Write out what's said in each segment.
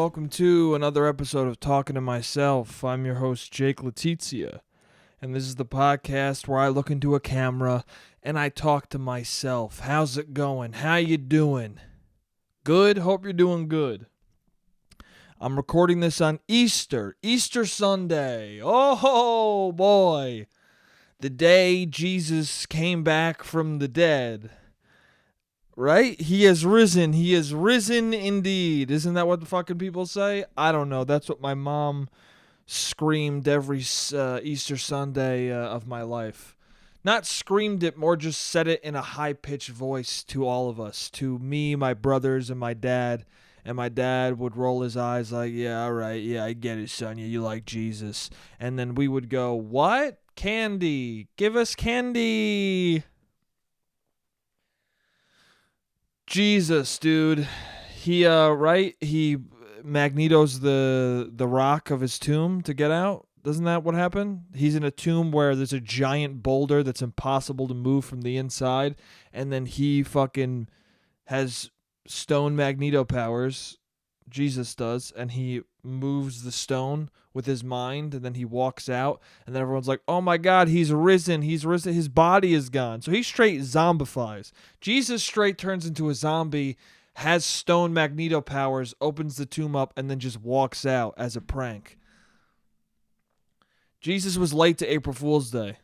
welcome to another episode of Talking to Myself. I'm your host, Jake Letizia, and this is the podcast where I look into a camera and I talk to myself. How's it going? How you doing? Good? Hope you're doing good. I'm recording this on Easter Sunday. Oh boy, the day Jesus came back from the dead. Right? He has risen indeed. Isn't that what the fucking people say? I don't know. That's what my mom screamed every Easter Sunday of my life. Not screamed it, more just said it in a high-pitched voice to all of us. To me, my brothers, and my dad. And my dad would roll his eyes like, yeah, all right, yeah, I get it, son. You like Jesus. And then we would go, what? Candy. Give us candy. Jesus, dude. He magnetos the rock of his tomb to get out. Isn't that what happened? He's in a tomb where there's a giant boulder that's impossible to move from the inside, and then he fucking has stone magneto powers. Jesus does, and he moves the stone with his mind, and then he walks out, and then everyone's like, oh my God, he's risen, his body is gone. So he straight zombifies. Jesus straight turns into a zombie, has stone magneto powers, opens the tomb up, and then just walks out as a prank. Jesus was late to April Fool's Day.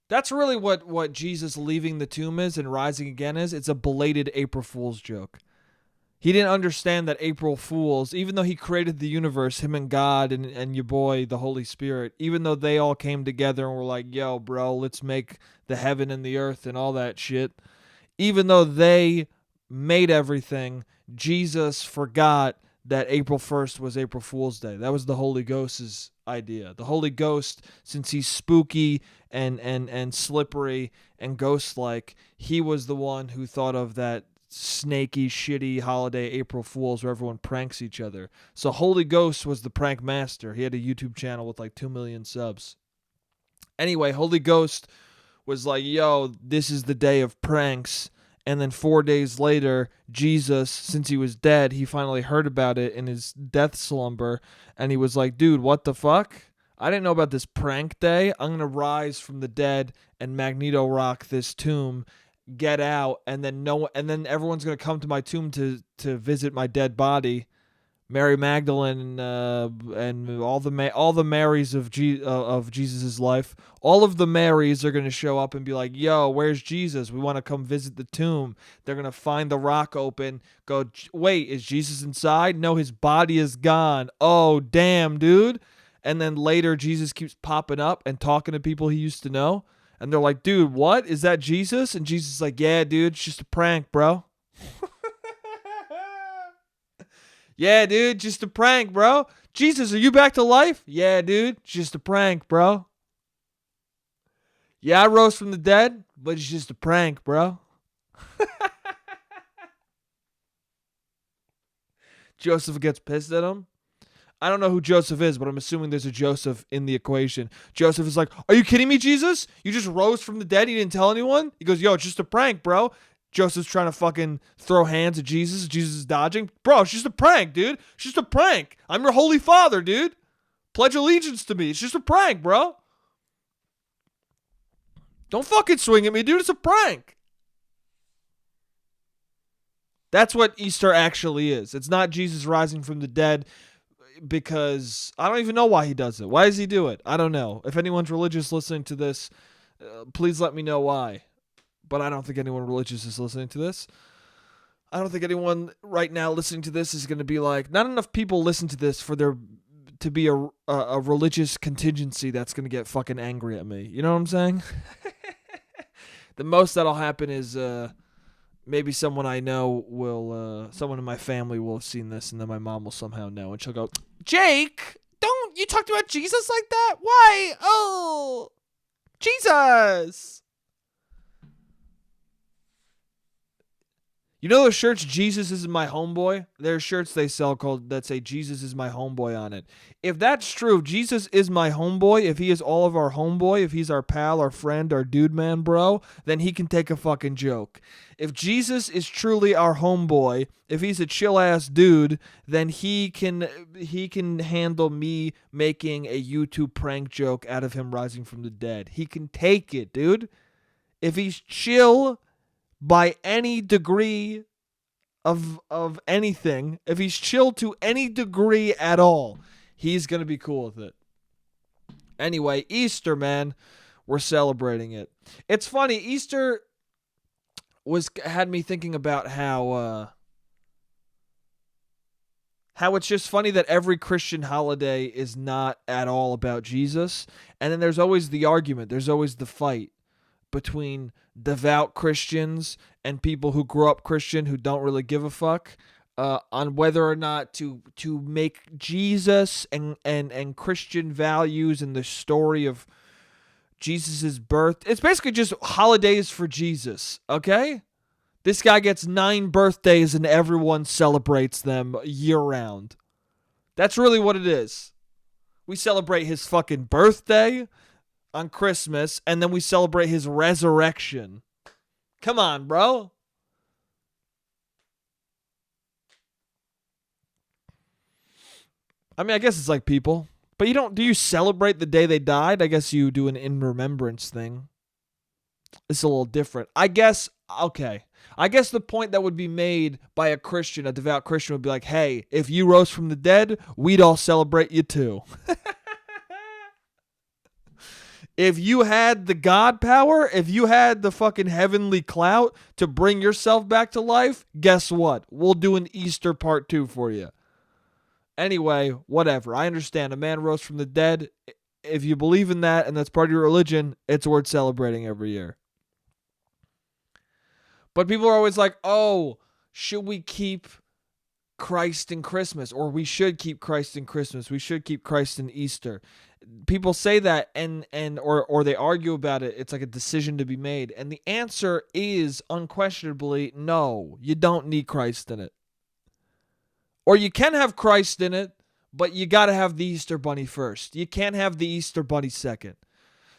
That's really what Jesus leaving the tomb is and rising again is. It's a belated April Fool's joke. He didn't understand that April Fools, even though he created the universe, him and God and your boy, the Holy Spirit, even though they all came together and were like, yo, bro, let's make the heaven and the earth and all that shit. Even though they made everything, Jesus forgot that April 1st was April Fool's Day. That was the Holy Ghost's idea. The Holy Ghost, since he's spooky and slippery and ghost-like, he was the one who thought of that snaky, shitty holiday April Fools where everyone pranks each other. So Holy Ghost was the prank master. He had a YouTube channel with like 2 million subs. Anyway, Holy Ghost was like, yo, this is the day of pranks. And then 4 days later, Jesus, since he was dead, he finally heard about it in his death slumber. And he was like, dude, what the fuck? I didn't know about this prank day. I'm going to rise from the dead and magneto rock this tomb, get out, and then everyone's going to come to my tomb to visit my dead body. Mary Magdalene and all the Marys of Jesus' life, all of the Marys are going to show up and be like, yo, where's Jesus? We want to come visit the tomb. They're going to find the rock open, go, wait, is Jesus inside? No, his body is gone. Oh, damn, dude. And then later, Jesus keeps popping up and talking to people he used to know. And they're like, dude, what? Is that Jesus? And Jesus is like, yeah, dude, it's just a prank, bro. Yeah, dude, just a prank, bro. Jesus, are you back to life? Yeah, dude, just a prank, bro. Yeah, I rose from the dead, but it's just a prank, bro. Joseph gets pissed at him. I don't know who Joseph is, but I'm assuming there's a Joseph in the equation. Joseph is like, are you kidding me, Jesus? You just rose from the dead? You didn't tell anyone? He goes, yo, it's just a prank, bro. Joseph's trying to fucking throw hands at Jesus. Jesus is dodging. Bro, it's just a prank, dude. It's just a prank. I'm your holy father, dude. Pledge allegiance to me. It's just a prank, bro. Don't fucking swing at me, dude. It's a prank. That's what Easter actually is. It's not Jesus rising from the dead because I don't even know why he does it. Why does he do it? I don't know. If anyone's religious listening to this, please let me know why. But I don't think anyone religious is listening to this. I don't think anyone right now listening to this is going to be like, not enough people listen to this for there to be a religious contingency that's going to get fucking angry at me. You know what I'm saying? The most that'll happen is maybe someone I know will, someone in my family will have seen this, and then my mom will somehow know, and she'll go, Jake, don't you talk about Jesus like that? Why? Oh, Jesus. You know those shirts, Jesus is my homeboy? There's shirts they sell that say Jesus is my homeboy on it. If that's true, if Jesus is my homeboy, if he is all of our homeboy, if he's our pal, our friend, our dude man, bro, then he can take a fucking joke. If Jesus is truly our homeboy, if he's a chill ass dude, then he can handle me making a YouTube prank joke out of him rising from the dead. He can take it, dude. If he's chill by any degree of anything, if he's chill to any degree at all, he's going to be cool with it. Anyway, Easter, man, we're celebrating it. It's funny, Easter had me thinking about how it's just funny that every Christian holiday is not at all about Jesus, and then there's always the argument, there's always the fight between devout Christians and people who grew up Christian who don't really give a fuck on whether or not to make Jesus and Christian values and the story of Jesus's birth. It's basically just holidays for Jesus, okay? This guy gets 9 birthdays and everyone celebrates them year round. That's really what it is. We celebrate his fucking birthday on Christmas, and then we celebrate his resurrection. Come on, bro. I mean, I guess it's like people. But do you celebrate the day they died? I guess you do an in remembrance thing. It's a little different. I guess the point that would be made by a Christian, a devout Christian, would be like, hey, if you rose from the dead, we'd all celebrate you too. If you had the God power, if you had the fucking heavenly clout to bring yourself back to life, guess what? We'll do an Easter part 2 for you. Anyway, whatever. I understand. A man rose from the dead. If you believe in that and that's part of your religion, it's worth celebrating every year. But people are always like, oh, should we keep Christ in Christmas? Or we should keep Christ in Christmas. We should keep Christ in Easter. People say that or they argue about it. It's like a decision to be made. And the answer is unquestionably no. You don't need Christ in it. Or you can have Christ in it, but you got to have the Easter Bunny first. You can't have the Easter Bunny second.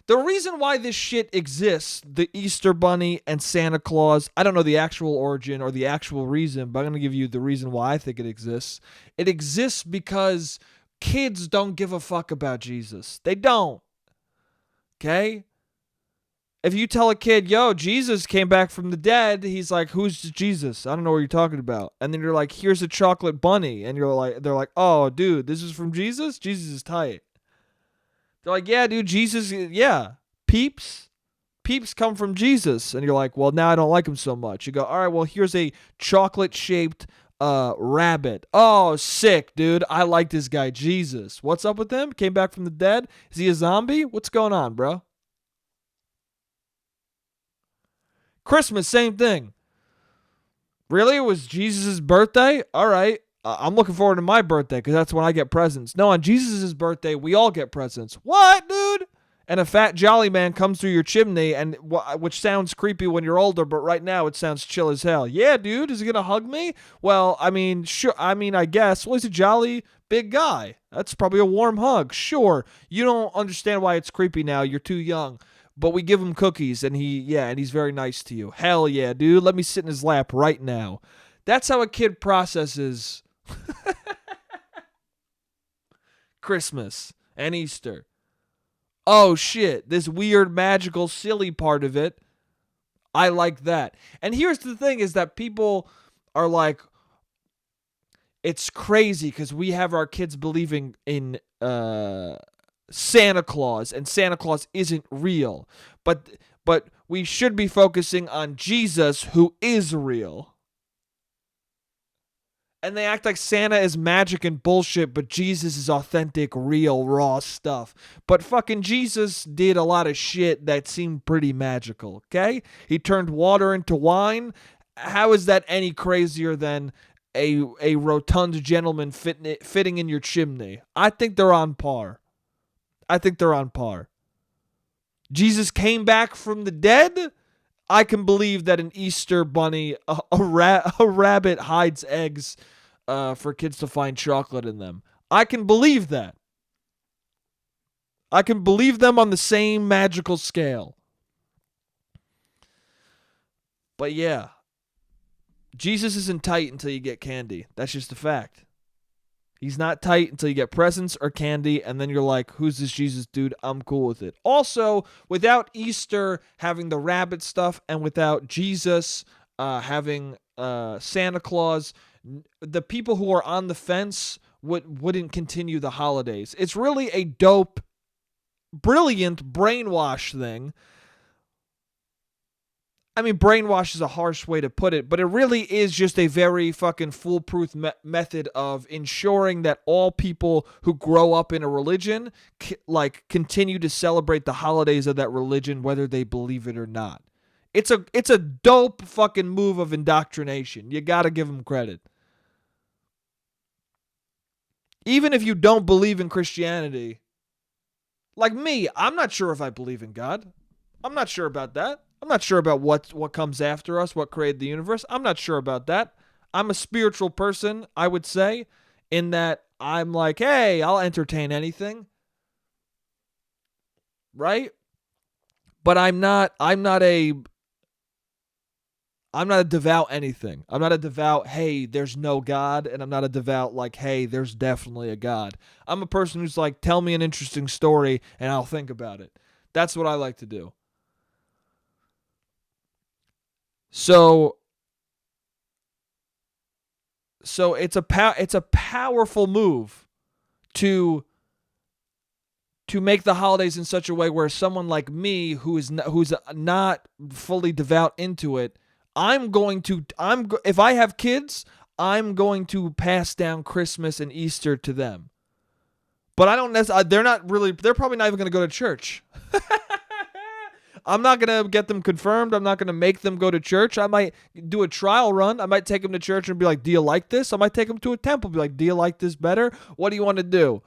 The reason why this shit exists, the Easter Bunny and Santa Claus, I don't know the actual origin or the actual reason, but I'm going to give you the reason why I think it exists. It exists because kids don't give a fuck about Jesus. They don't. Okay? If you tell a kid, yo, Jesus came back from the dead, he's like, who's Jesus? I don't know what you're talking about. And then you're like, here's a chocolate bunny. And they're like, oh, dude, this is from Jesus? Jesus is tight. They're like, yeah, dude, Jesus, yeah. Peeps come from Jesus. And you're like, well, now I don't like him so much. You go, all right, well, here's a chocolate-shaped rabbit. Oh, sick, dude. I like this guy, Jesus. What's up with him? Came back from the dead? Is he a zombie? What's going on, bro? Christmas, same thing. Really? It was Jesus' birthday? All right. I'm looking forward to my birthday because that's when I get presents. No, on Jesus' birthday, we all get presents. What, dude? And a fat jolly man comes through your chimney, and which sounds creepy when you're older, but right now it sounds chill as hell. Yeah, dude, is he gonna hug me? Well, I mean, sure. I mean, I guess. Well, he's a jolly big guy. That's probably a warm hug. Sure. You don't understand why it's creepy now. You're too young. But we give him cookies, and he's very nice to you. Hell yeah, dude. Let me sit in his lap right now. That's how a kid processes Christmas and Easter. Oh, shit. This weird, magical, silly part of it, I like that. And here's the thing is that people are like, it's crazy because we have our kids believing in Santa Claus, and Santa Claus isn't real. But we should be focusing on Jesus, who is real. And they act like Santa is magic and bullshit, but Jesus is authentic, real, raw stuff. But fucking Jesus did a lot of shit that seemed pretty magical, okay? He turned water into wine. How is that any crazier than a rotund gentleman fitting in your chimney? I think they're on par. Jesus came back from the dead? I can believe that an Easter bunny, a rabbit hides eggs for kids to find chocolate in them. I can believe that. I can believe them on the same magical scale. But yeah, Jesus isn't tight until you get candy. That's just a fact. He's not tight until you get presents or candy, and then you're like, who's this Jesus dude? I'm cool with it. Also, without Easter having the rabbit stuff and without Jesus having Santa Claus, the people who are on the fence wouldn't continue the holidays. It's really a dope, brilliant brainwash thing. I mean, brainwash is a harsh way to put it, but it really is just a very fucking foolproof method of ensuring that all people who grow up in a religion continue to celebrate the holidays of that religion, whether they believe it or not. It's a dope fucking move of indoctrination. You gotta give them credit. Even if you don't believe in Christianity, like me, I'm not sure if I believe in God. I'm not sure about that. I'm not sure about what comes after us, what created the universe. I'm not sure about that. I'm a spiritual person, I would say, in that I'm like, hey, I'll entertain anything. Right? But I'm not a devout anything. I'm not a devout, hey, there's no God, and I'm not a devout like, hey, there's definitely a God. I'm a person who's like, tell me an interesting story and I'll think about it. That's what I like to do. So it's a powerful move to make the holidays in such a way where someone like me who's not fully devout into it, if I have kids, I'm going to pass down Christmas and Easter to them. But I don't necessarily, they're probably not even going to go to church. I'm not going to get them confirmed. I'm not going to make them go to church. I might do a trial run. I might take them to church and be like, do you like this? I might take them to a temple, be like, do you like this better? What do you want to do?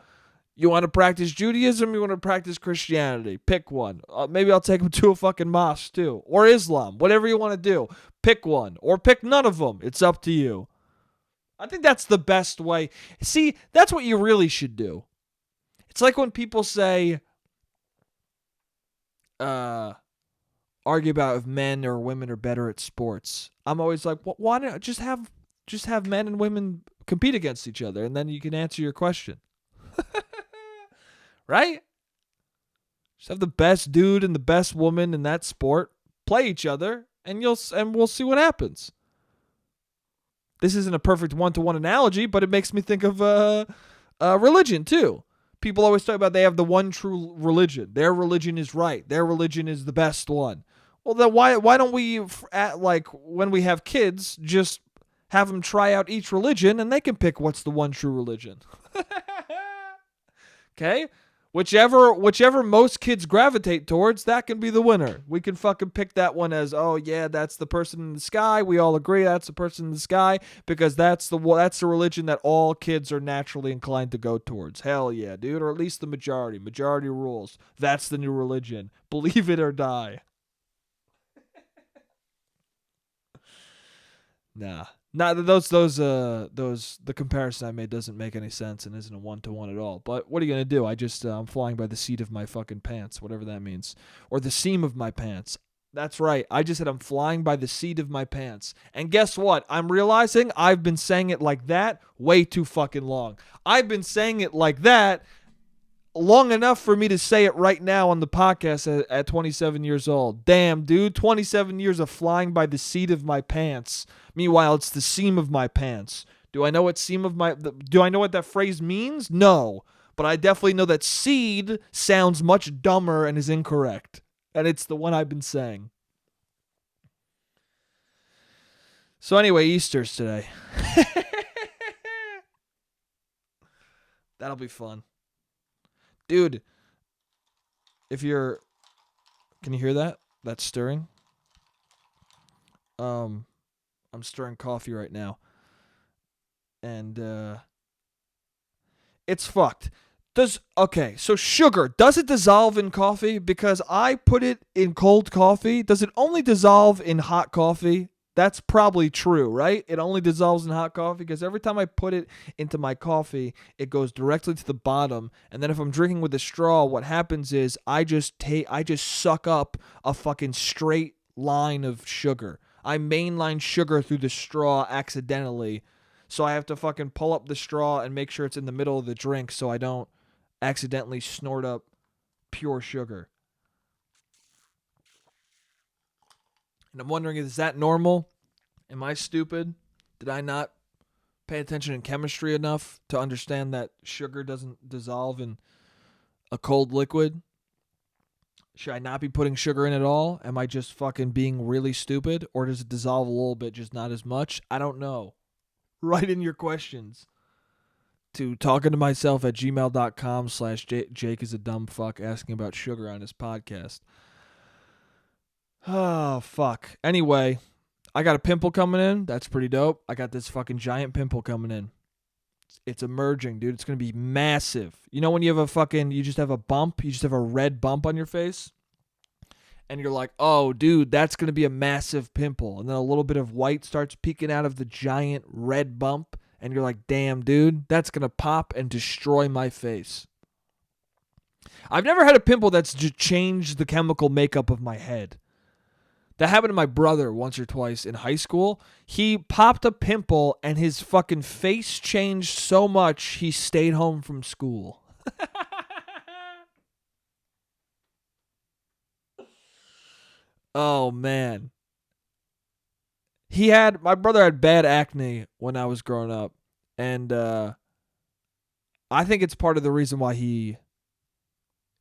You want to practice Judaism? You want to practice Christianity? Pick one. Maybe I'll take them to a fucking mosque too. Or Islam. Whatever you want to do. Pick one. Or pick none of them. It's up to you. I think that's the best way. See, that's what you really should do. It's like when people say, argue about if men or women are better at sports. I'm always like, well, why not just have men and women compete against each other, and then you can answer your question. Right? Just have the best dude and the best woman in that sport play each other, and we'll see what happens. This isn't a perfect one-to-one analogy, but it makes me think of religion too. People always talk about they have the one true religion. Their religion is right. Their religion is the best one. Well, then why don't we, when we have kids, just have them try out each religion and they can pick what's the one true religion? Okay? Whichever most kids gravitate towards, that can be the winner. We can fucking pick that one as, oh yeah, that's the person in the sky. We all agree that's the person in the sky because that's the religion that all kids are naturally inclined to go towards. Hell yeah, dude, or at least the majority. Majority rules. That's the new religion. Believe it or die. Nah. Not the comparison I made doesn't make any sense and isn't a one-to-one at all. But what are you gonna do? I'm flying by the seat of my fucking pants, whatever that means, or the seam of my pants. That's right. I just said I'm flying by the seat of my pants. And guess what? I'm realizing I've been saying it like that way too fucking long. I've been saying it like that long enough for me to say it right now on the podcast at 27 years old. Damn, dude, 27 years of flying by the seat of my pants. Meanwhile, it's the seam of my pants. Do I know what that phrase means? No, but I definitely know that seed sounds much dumber and is incorrect. And it's the one I've been saying. So anyway, Easter's today. That'll be fun. Dude, can you hear that? That's stirring. I'm stirring coffee right now. And it's fucked. So sugar, does it dissolve in coffee? Because I put it in cold coffee. Does it only dissolve in hot coffee? That's probably true, right? It only dissolves in hot coffee because every time I put it into my coffee, it goes directly to the bottom. And then if I'm drinking with a straw, what happens is I just suck up a fucking straight line of sugar. I mainline sugar through the straw accidentally. So I have to fucking pull up the straw and make sure it's in the middle of the drink so I don't accidentally snort up pure sugar. And I'm wondering, is that normal? Am I stupid? Did I not pay attention in chemistry enough to understand that sugar doesn't dissolve in a cold liquid? Should I not be putting sugar in at all? Am I just fucking being really stupid? Or does it dissolve a little bit, just not as much? I don't know. Write in your questions to talkingtomyself@gmail.com/Jake is a dumb fuck asking about sugar on his podcast. Oh, fuck. Anyway, I got a pimple coming in. That's pretty dope. I got this fucking giant pimple coming in. It's emerging, dude. It's going to be massive. You know when you just have a bump? You just have a red bump on your face? And you're like, oh, dude, that's going to be a massive pimple. And then a little bit of white starts peeking out of the giant red bump. And you're like, damn, dude, that's going to pop and destroy my face. I've never had a pimple that's just changed the chemical makeup of my head. That happened to my brother once or twice in high school. He popped a pimple and his fucking face changed so much he stayed home from school. Oh, man. My brother had bad acne when I was growing up. And I think it's part of the reason why he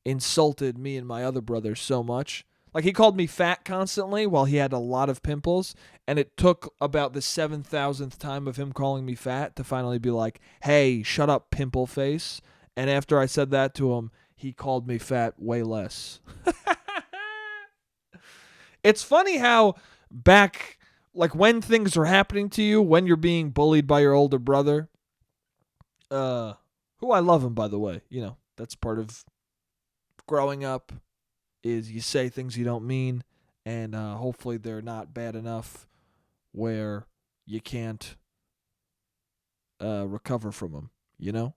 insulted me and my other brother so much. Like, he called me fat constantly while he had a lot of pimples, and it took about the 7,000th time of him calling me fat to finally be like, hey, shut up, pimple face. And after I said that to him, he called me fat way less. It's funny how back, like, when things are happening to you, when you're being bullied by your older brother, who I love him, by the way, you know, that's part of growing up, is you say things you don't mean, and hopefully they're not bad enough where you can't recover from them, you know?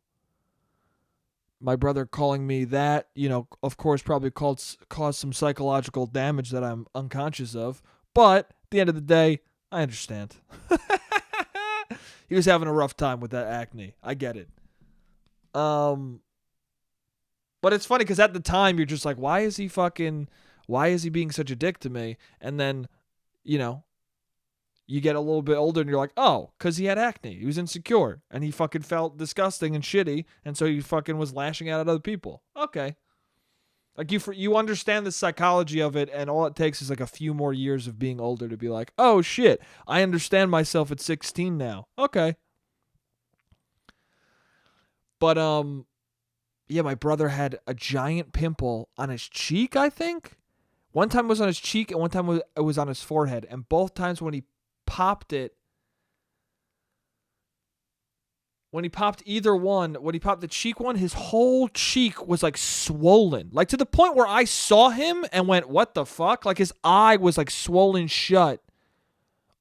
My brother calling me that, you know, of course probably caused some psychological damage that I'm unconscious of, but at the end of the day, I understand. He was having a rough time with that acne. I get it. But it's funny because at the time you're just like, why is he being such a dick to me? And then, you know, you get a little bit older and you're like, oh, because he had acne. He was insecure and he fucking felt disgusting and shitty. And so he fucking was lashing out at other people. Okay. Like you understand the psychology of it, and all it takes is like a few more years of being older to be like, oh shit, I understand myself at 16 now. Okay. But, yeah, my brother had a giant pimple on his cheek, I think. One time it was on his cheek and one time it was on his forehead. And both times when he popped the cheek one, his whole cheek was like swollen. Like to the point where I saw him and went, what the fuck? Like his eye was like swollen shut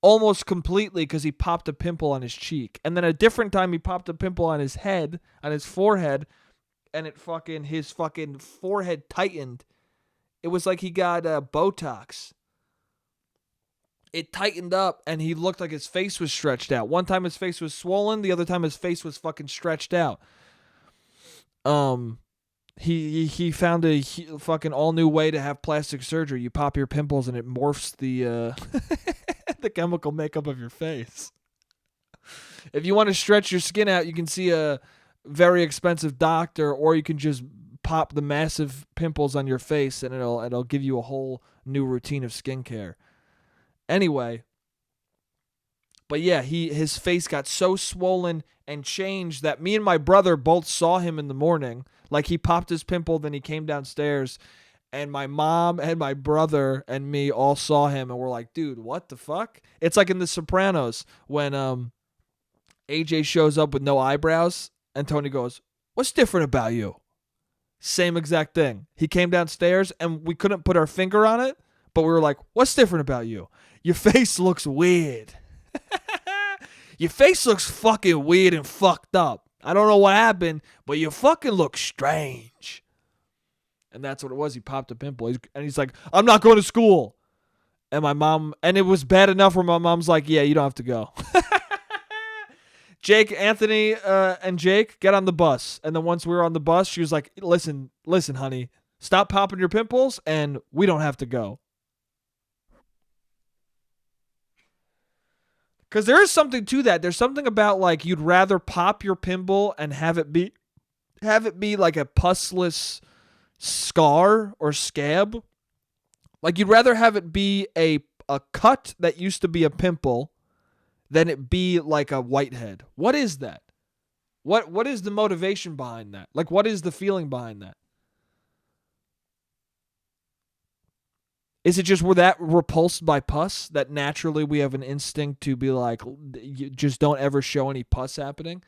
almost completely because he popped a pimple on his cheek. And then a different time he popped a pimple on his head, on his forehead, and his fucking forehead tightened. It was like he got Botox. It tightened up, and he looked like his face was stretched out. One time his face was swollen, the other time his face was fucking stretched out. He found a fucking all new way to have plastic surgery. You pop your pimples, and it morphs the the chemical makeup of your face. If you want to stretch your skin out, you can see a very expensive doctor, or you can just pop the massive pimples on your face, and it'll give you a whole new routine of skincare. Anyway, but yeah, his face got so swollen and changed that me and my brother both saw him in the morning. Like he popped his pimple, then he came downstairs, and my mom and my brother and me all saw him, and we're like, dude, what the fuck? It's like in The Sopranos when AJ shows up with no eyebrows, and Tony goes, what's different about you? Same exact thing. He came downstairs and we couldn't put our finger on it, but we were like, what's different about you? Your face looks weird. Your face looks fucking weird and fucked up. I don't know what happened, but you fucking look strange. And that's what it was. He popped a pimple. And he's like, I'm not going to school. And my mom, and it was bad enough where my mom's like, yeah, you don't have to go. Anthony, and Jake, get on the bus. And then once we were on the bus, she was like, listen, honey, stop popping your pimples and we don't have to go. Because there is something to that. There's something about like you'd rather pop your pimple and have it be like a pusless scar or scab. Like you'd rather have it be a cut that used to be a pimple than it be like a whitehead. What is that? What is the motivation behind that? Like what is the feeling behind that? Is it just we're that repulsed by pus that naturally we have an instinct to be like, you just don't ever show any pus happening?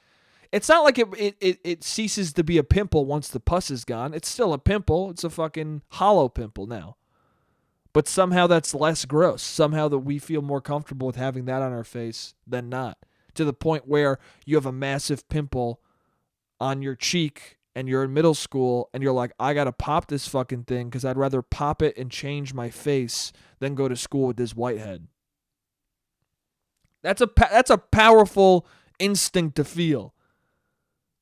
It's not like it ceases to be a pimple once the pus is gone. It's still a pimple. It's a fucking hollow pimple now. But somehow that's less gross. Somehow that we feel more comfortable with having that on our face than not. To the point where you have a massive pimple on your cheek and you're in middle school and you're like, I got to pop this fucking thing because I'd rather pop it and change my face than go to school with this whitehead. That's a powerful instinct to feel.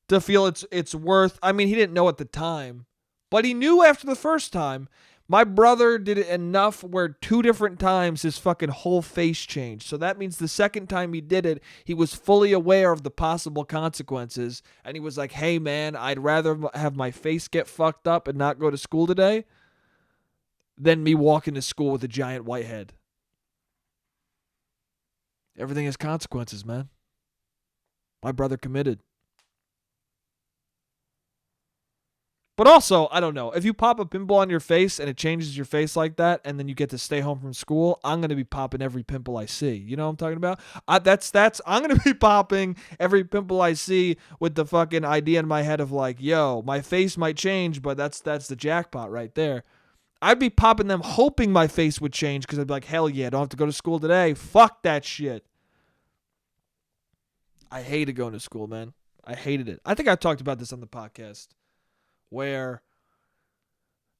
To feel it's worth. I mean, he didn't know at the time, but he knew after the first time. My brother did it enough where 2 different times his fucking whole face changed. So that means the second time he did it, he was fully aware of the possible consequences. And he was like, hey, man, I'd rather have my face get fucked up and not go to school today than me walking to school with a giant white head. Everything has consequences, man. My brother committed. But also, I don't know, if you pop a pimple on your face and it changes your face like that and then you get to stay home from school, I'm going to be popping every pimple I see. You know what I'm talking about? I'm going to be popping every pimple I see with the fucking idea in my head of like, yo, my face might change, but that's the jackpot right there. I'd be popping them hoping my face would change because I'd be like, hell yeah, I don't have to go to school today. Fuck that shit. I hated going to school, man. I hated it. I think I talked about this on the podcast. Where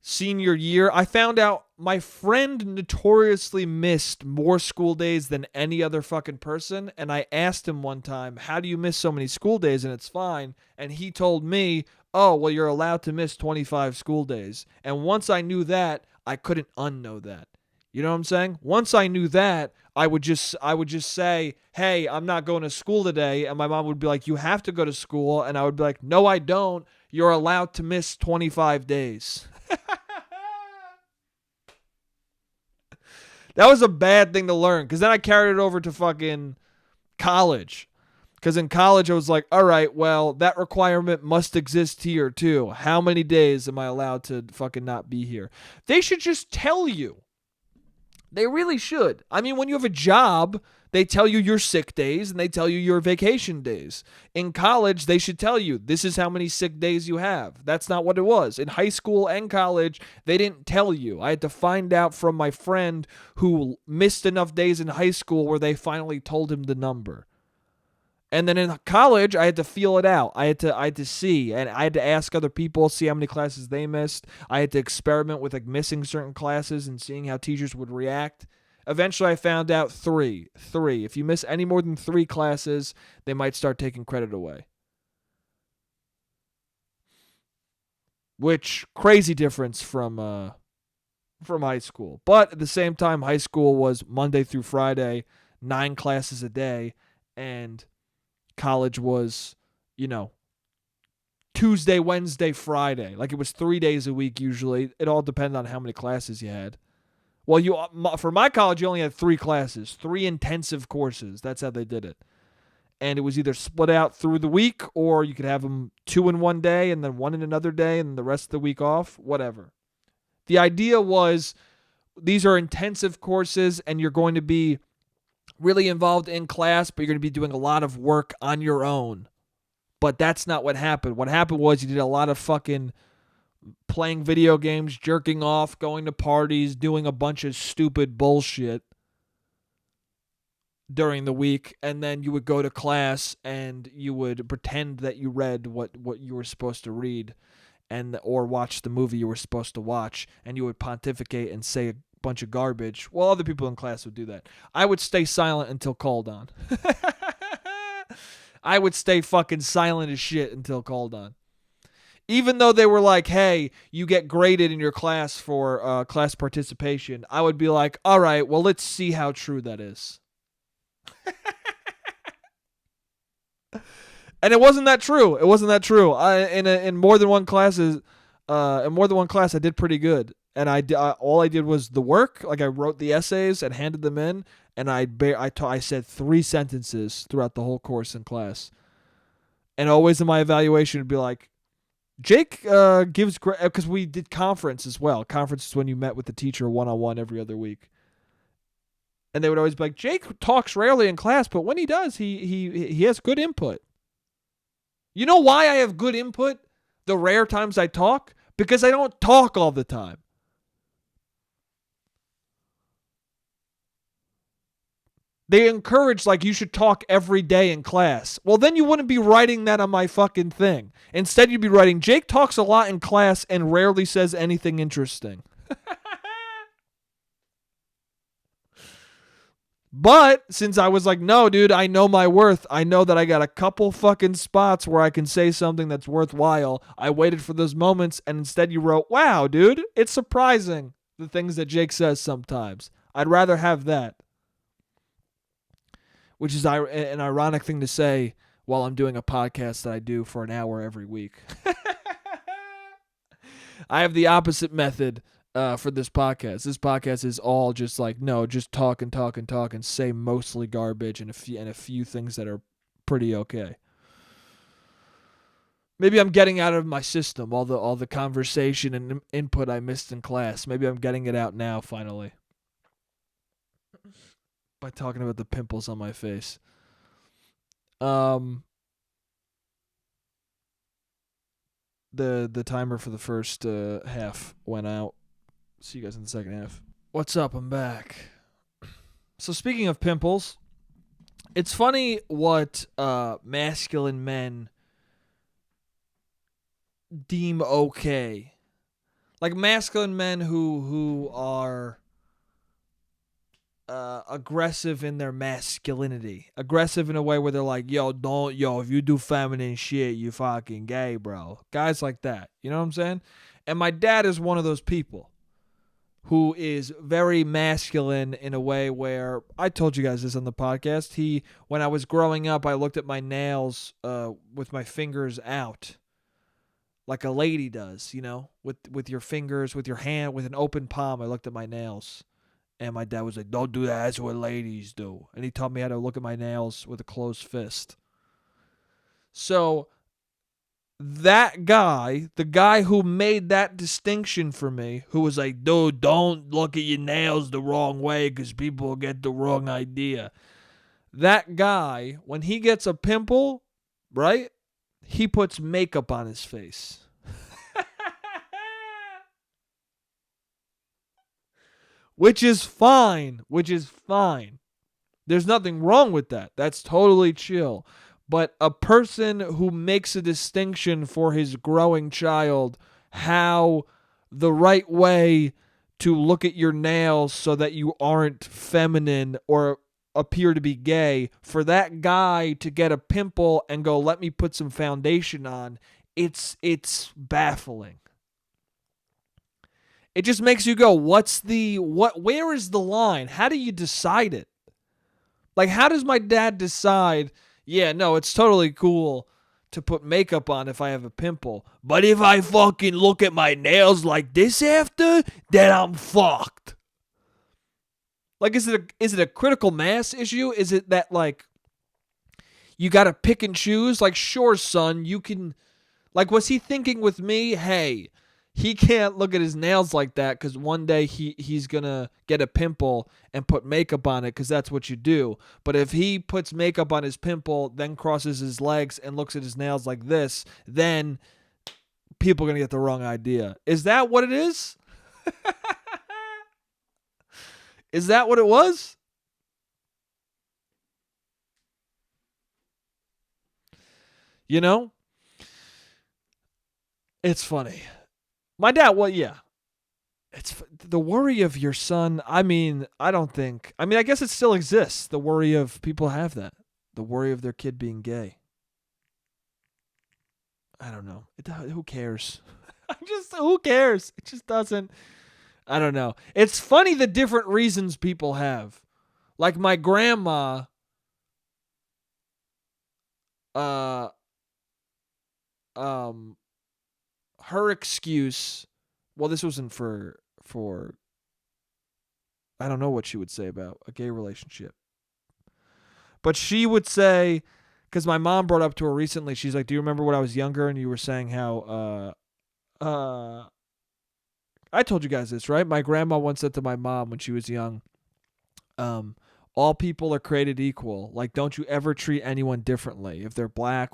senior year, I found out my friend notoriously missed more school days than any other fucking person. And I asked him one time, how do you miss so many school days? And it's fine. And he told me, oh, well, you're allowed to miss 25 school days. And once I knew that, I couldn't unknow that. You know what I'm saying? Once I knew that, I would just say, hey, I'm not going to school today. And my mom would be like, you have to go to school. And I would be like, no, I don't. You're allowed to miss 25 days. That was a bad thing to learn because then I carried it over to fucking college. Because in college, I was like, all right, well, that requirement must exist here too. How many days am I allowed to fucking not be here? They should just tell you. They really should. I mean, when you have a job, they tell you your sick days and they tell you your vacation days. In college, they should tell you, this is how many sick days you have. That's not what it was. In high school and college, they didn't tell you. I had to find out from my friend who missed enough days in high school where they finally told him the number. And then in college, I had to feel it out. I had to see, and I had to ask other people, see how many classes they missed. I had to experiment with like missing certain classes and seeing how teachers would react. Eventually, I found out three. If you miss any more than 3 classes, they might start taking credit away. Which, crazy difference from high school. But at the same time, high school was Monday through Friday, 9 classes a day, and college was, Tuesday, Wednesday, Friday. Like it was 3 days a week usually. It all depended on how many classes you had. Well, for my college, you only had 3 classes, 3 intensive courses. That's how they did it. And it was either split out through the week or you could have them 2 in one day and then 1 in another day and the rest of the week off, whatever. The idea was these are intensive courses and you're going to be really involved in class, but you're going to be doing a lot of work on your own. But that's not what happened. What happened was you did a lot of fucking playing video games, jerking off, going to parties, doing a bunch of stupid bullshit during the week, and then you would go to class and you would pretend that you read what you were supposed to read, and or watch the movie you were supposed to watch, and you would pontificate and say a bunch of garbage. Well, other people in class would do that. I would stay silent until called on. I would stay fucking silent as shit until called on. Even though they were like, hey, you get graded in your class for class participation, I would be like, all right, well, let's see how true that is. And it wasn't that true. It wasn't that true. In more than one class, I did pretty good. And all I did was the work. Like I wrote the essays and handed them in, and I said 3 sentences throughout the whole course in class. And always in my evaluation would be like, Jake gives because we did conference as well. Conference is when you met with the teacher one-on-one every other week. And they would always be like, Jake talks rarely in class, but when he does, he has good input. You know why I have good input the rare times I talk? Because I don't talk all the time. They encourage, like, you should talk every day in class. Well, then you wouldn't be writing that on my fucking thing. Instead, you'd be writing, Jake talks a lot in class and rarely says anything interesting. But since I was like, no, dude, I know my worth. I know that I got a couple fucking spots where I can say something that's worthwhile. I waited for those moments, and instead you wrote, wow, dude, it's surprising the things that Jake says sometimes. I'd rather have that. Which is an ironic thing to say while I'm doing a podcast that I do for an hour every week. I have the opposite method for this podcast. This podcast is all just like, no, just talk and talk and talk and say mostly garbage and a few things that are pretty okay. Maybe I'm getting out of my system all the conversation and input I missed in class. Maybe I'm getting it out now finally by talking about the pimples on my face. The timer for the first half went out. See you guys in the second half. What's up? I'm back. So speaking of pimples, it's funny what masculine men deem okay. Like masculine men who are aggressive in their masculinity. Aggressive in a way where they're like, yo, if you do feminine shit, you fucking gay, bro. Guys like that. You know what I'm saying? And my dad is one of those people who is very masculine in a way where, I told you guys this on the podcast, when I was growing up, I looked at my nails with my fingers out like a lady does, you know, with your fingers, with your hand, with an open palm. I looked at my nails. And my dad was like, don't do that. That's what ladies do. And he taught me how to look at my nails with a closed fist. So that guy, the guy who made that distinction for me, who was like, dude, don't look at your nails the wrong way because people will get the wrong idea. That guy, when he gets a pimple, right, he puts makeup on his face. Which is fine. There's nothing wrong with that. That's totally chill. But a person who makes a distinction for his growing child, how the right way to look at your nails so that you aren't feminine or appear to be gay, for that guy to get a pimple and go, let me put some foundation on, it's baffling. It just makes you go, where is the line? How do you decide it? Like, how does my dad decide, yeah, no, it's totally cool to put makeup on if I have a pimple, but if I fucking look at my nails like this after, then I'm fucked. Like, is it a critical mass issue? Is it that, like, you gotta pick and choose? Like, sure, son, you can, like, was he thinking with me, hey, he can't look at his nails like that because one day he's going to get a pimple and put makeup on it because that's what you do. But if he puts makeup on his pimple, then crosses his legs and looks at his nails like this, then people are going to get the wrong idea. Is that what it is? Is that what it was? You know? It's funny. My dad, well, yeah. It's the worry of your son. I mean, I guess it still exists. The worry of people have that. The worry of their kid being gay. I don't know. Who cares? Who cares? It just doesn't. I don't know. It's funny the different reasons people have. Like my grandma, uh, um, her excuse. Well, this wasn't for. I don't know what she would say about a gay relationship, but she would say, because my mom brought up to her recently. She's like, "Do you remember when I was younger and you were saying how I told you guys this, right? My grandma once said to my mom when she was young, um, all people are created equal. Like, don't you ever treat anyone differently. If they're black,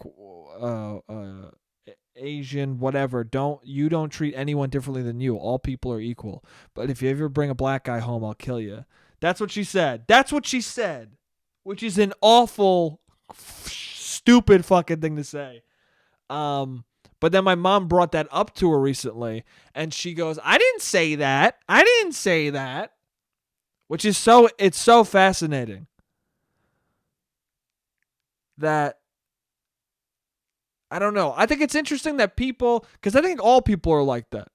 Asian, whatever, don't treat anyone differently than you. All people are equal. But if you ever bring a black guy home, I'll kill you." That's what she said. That's what she said, which is an awful, stupid fucking thing to say. But then my mom brought that up to her recently, and she goes, "I didn't say that. I didn't say that." Which is it's so fascinating that, I don't know. I think it's interesting that people, because I think all people are like that.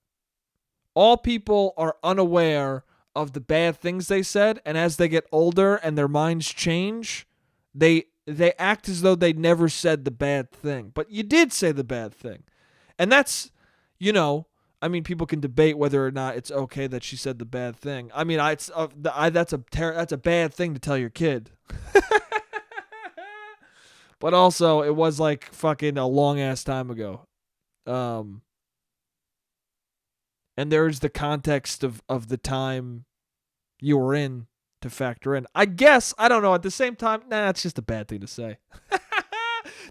All people are unaware of the bad things they said, and as they get older and their minds change, they act as though they never said the bad thing. But you did say the bad thing. And that's, people can debate whether or not it's okay that she said the bad thing. I mean, that's a bad thing to tell your kid. But also, it was like fucking a long ass time ago. And there's the context of the time you were in to factor in. I guess, I don't know, at the same time, it's just a bad thing to say.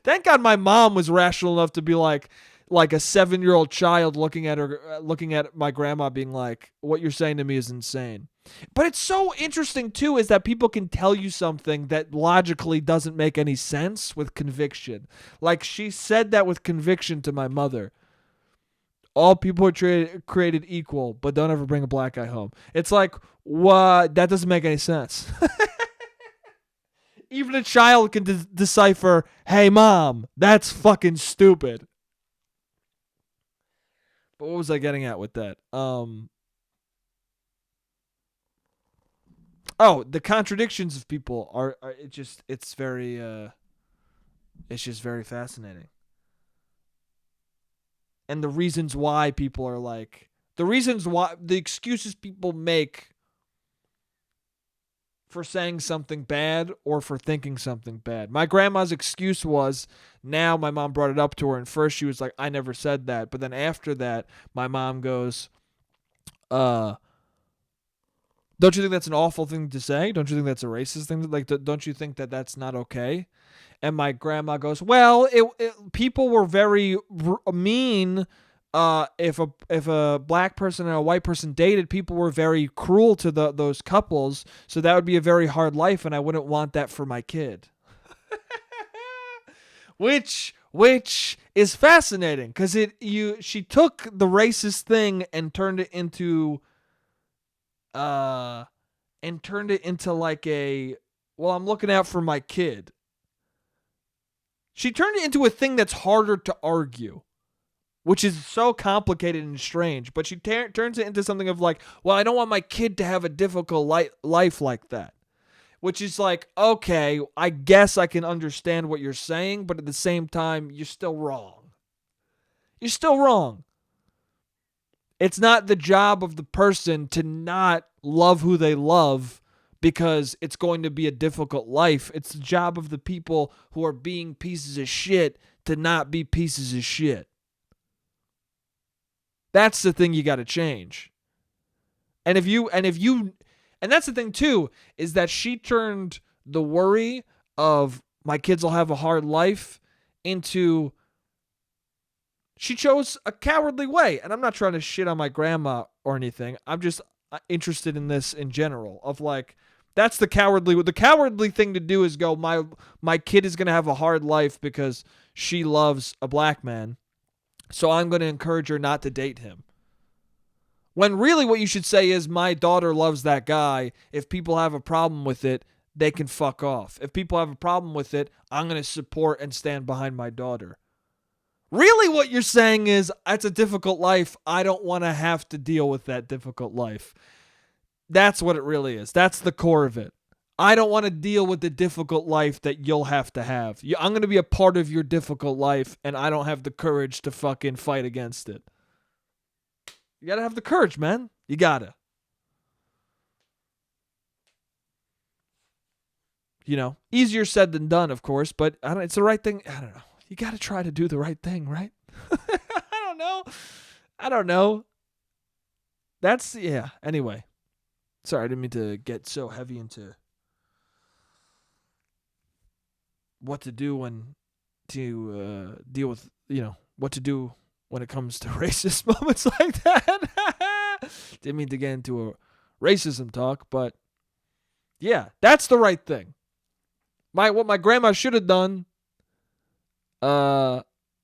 Thank God my mom was rational enough to be like a 7-year-old child looking at my grandma being like, "What you're saying to me is insane." But it's so interesting too, is that people can tell you something that logically doesn't make any sense with conviction. Like, she said that with conviction to my mother. All people are created equal, but don't ever bring a black guy home. It's like, what? That doesn't make any sense. Even a child can decipher, "Hey, mom, that's fucking stupid." But what was I getting at with that? The contradictions of people are it's just very fascinating. And the reasons why people are like, the excuses people make for saying something bad or for thinking something bad. My grandma's excuse was, now my mom brought it up to her, and first she was like, "I never said that." But then after that, my mom goes, "Don't you think that's an awful thing to say? Don't you think that's a racist thing? Don't you think that that's not okay?" And my grandma goes, "Well, people were very mean. If a black person and a white person dated, people were very cruel to those couples. So that would be a very hard life, and I wouldn't want that for my kid." which is fascinating, because she took the racist thing and turned it into like a, well, I'm looking out for my kid. She turned it into a thing that's harder to argue, which is so complicated and strange. But she turns it into something of like, well, I don't want my kid to have a difficult life like that. Which is like, okay, I guess I can understand what you're saying, but at the same time, you're still wrong. You're still wrong. It's not the job of the person to not love who they love because it's going to be a difficult life. It's the job of the people who are being pieces of shit to not be pieces of shit. That's the thing you got to change. And that's the thing too, is that she turned the worry of my kids will have a hard life into, she chose a cowardly way. And I'm not trying to shit on my grandma or anything. I'm just interested in this in general of like, that's the cowardly thing to do is go, my kid is going to have a hard life because she loves a black man. So I'm going to encourage her not to date him. When really what you should say is, my daughter loves that guy. If people have a problem with it, they can fuck off. If people have a problem with it, I'm going to support and stand behind my daughter. Really what you're saying is, it's a difficult life. I don't want to have to deal with that difficult life. That's what it really is. That's the core of it. I don't want to deal with the difficult life that you'll have to have. I'm going to be a part of your difficult life, and I don't have the courage to fucking fight against it. You got to have the courage, man. You got to. You know, easier said than done, of course, but it's the right thing. I don't know. You got to try to do the right thing, right? I don't know. That's, yeah. Anyway. Sorry, I didn't mean to get so heavy into what to do when to deal with, what to do when it comes to racist moments like that. Didn't mean to get into a racism talk, but yeah, that's the right thing. What my grandma should have done,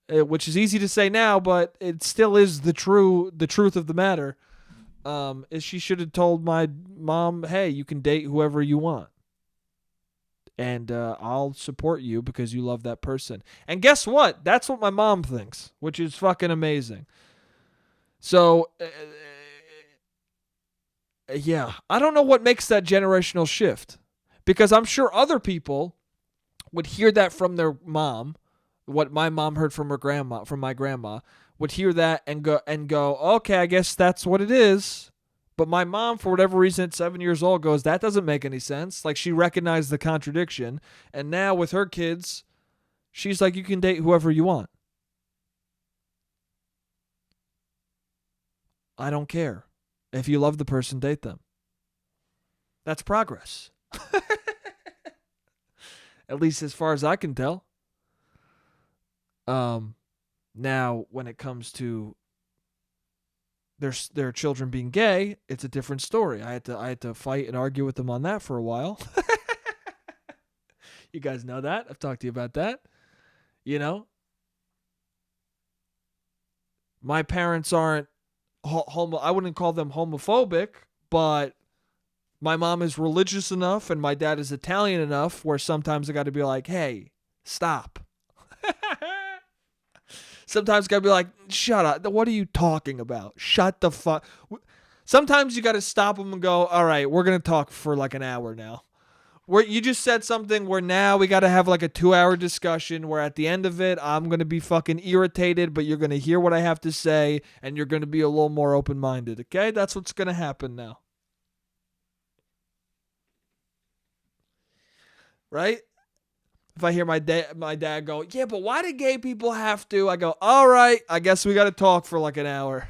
which is easy to say now, but it still is the truth of the matter, is she should have told my mom, hey, you can date whoever you want. And I'll support you because you love that person. And guess what? That's what my mom thinks, which is fucking amazing. So, yeah, I don't know what makes that generational shift. Because I'm sure other people would hear that from their mom, what my mom heard from my grandma, would hear that and go, okay, I guess that's what it is. But my mom, for whatever reason, at 7 years old, goes, that doesn't make any sense. Like, she recognized the contradiction. And now with her kids, she's like, you can date whoever you want. I don't care. If you love the person, date them. That's progress. At least as far as I can tell. Now, when it comes to their children being gay, it's a different story. I had to fight and argue with them on that for a while. You guys know that. I've talked to you about that. You know, my parents aren't I wouldn't call them homophobic, but my mom is religious enough and my dad is Italian enough where sometimes I got to be like, hey, stop. Sometimes I got to be like, shut up. What are you talking about? Shut the fuck. Sometimes you got to stop them and go, all right, we're going to talk for like an hour now. Where you just said something where now we got to have like a 2-hour discussion where at the end of it, I'm going to be fucking irritated, but you're going to hear what I have to say and you're going to be a little more open-minded, okay? That's what's going to happen now. Right? If I hear my dad go, yeah, but why do gay people have to? I go, all right, I guess we got to talk for like an hour.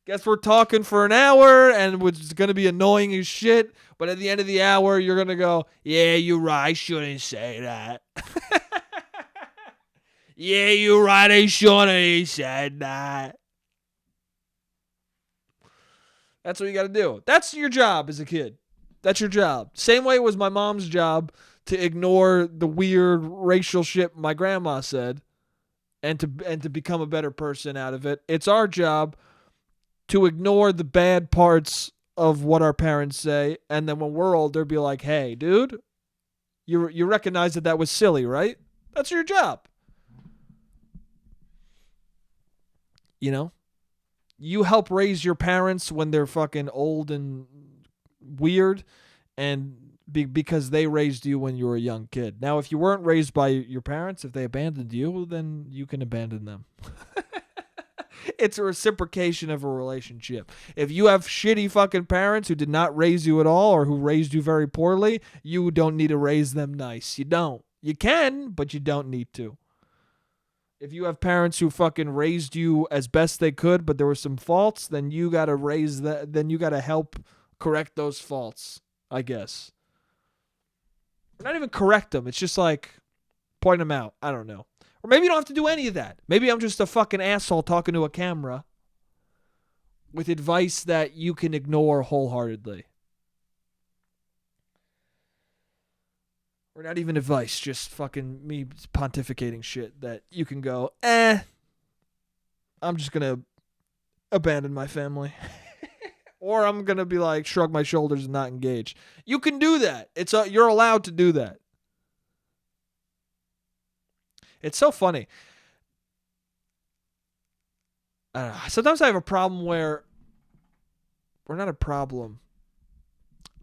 Guess we're talking for an hour and it's going to be annoying as shit. But at the end of the hour, you're going to go, yeah, you're right. I shouldn't say that. Yeah, you're right. I shouldn't have said that. That's what you got to do. That's your job as a kid. That's your job. Same way it was my mom's job to ignore the weird racial shit my grandma said and to become a better person out of it. It's our job to ignore the bad parts of what our parents say, and then when we're older, be like, hey, dude, you recognize that was silly, right? That's your job. You know? You help raise your parents when they're fucking old and weird, and because they raised you when you were a young kid. Now, if you weren't raised by your parents, if they abandoned you, then you can abandon them. It's a reciprocation of a relationship. If you have shitty fucking parents who did not raise you at all or who raised you very poorly, you don't need to raise them nice. You don't. You can, but you don't need to. If you have parents who fucking raised you as best they could, but there were some faults, then you got to raise that. Then you got to help correct those faults, I guess. Not even correct them. It's just like point them out. I don't know. Or maybe you don't have to do any of that. Maybe I'm just a fucking asshole talking to a camera with advice that you can ignore wholeheartedly. Or not even advice, just fucking me pontificating shit that you can go, I'm just going to abandon my family. Or I'm going to be like, shrug my shoulders and not engage. You can do that. You're allowed to do that. It's so funny. Sometimes I have a problem where, or not a problem.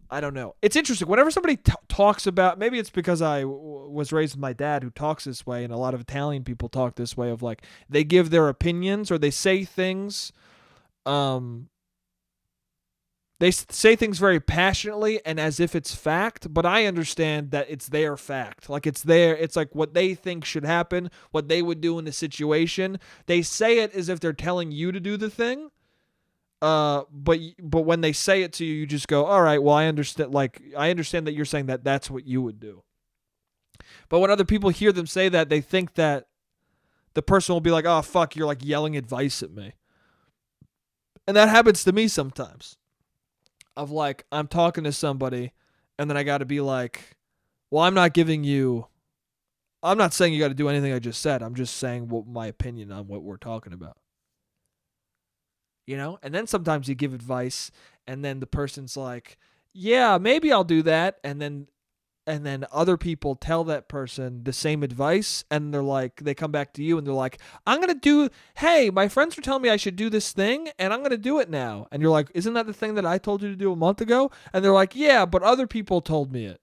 I don't know. It's interesting. Whenever somebody talks about, maybe it's because I was raised with my dad who talks this way, and a lot of Italian people talk this way of like, they give their opinions or they say things. They say things very passionately and as if it's fact, but I understand that it's their fact. Like it's like what they think should happen, what they would do in the situation. They say it as if they're telling you to do the thing. But when they say it to you, you just go, all right, well, I understand that you're saying that that's what you would do. But when other people hear them say that, they think that the person will be like, oh, fuck, you're like yelling advice at me. And that happens to me sometimes. Of like, I'm talking to somebody and then I got to be like, well, I'm not saying you got to do anything I just said. I'm just saying what my opinion on what we're talking about. You know? And then sometimes you give advice and then the person's like, yeah, maybe I'll do that. And then other people tell that person the same advice and they're like, they come back to you and they're like, hey, my friends were telling me I should do this thing and I'm going to do it now. And you're like, isn't that the thing that I told you to do a month ago? And they're like, yeah, but other people told me it.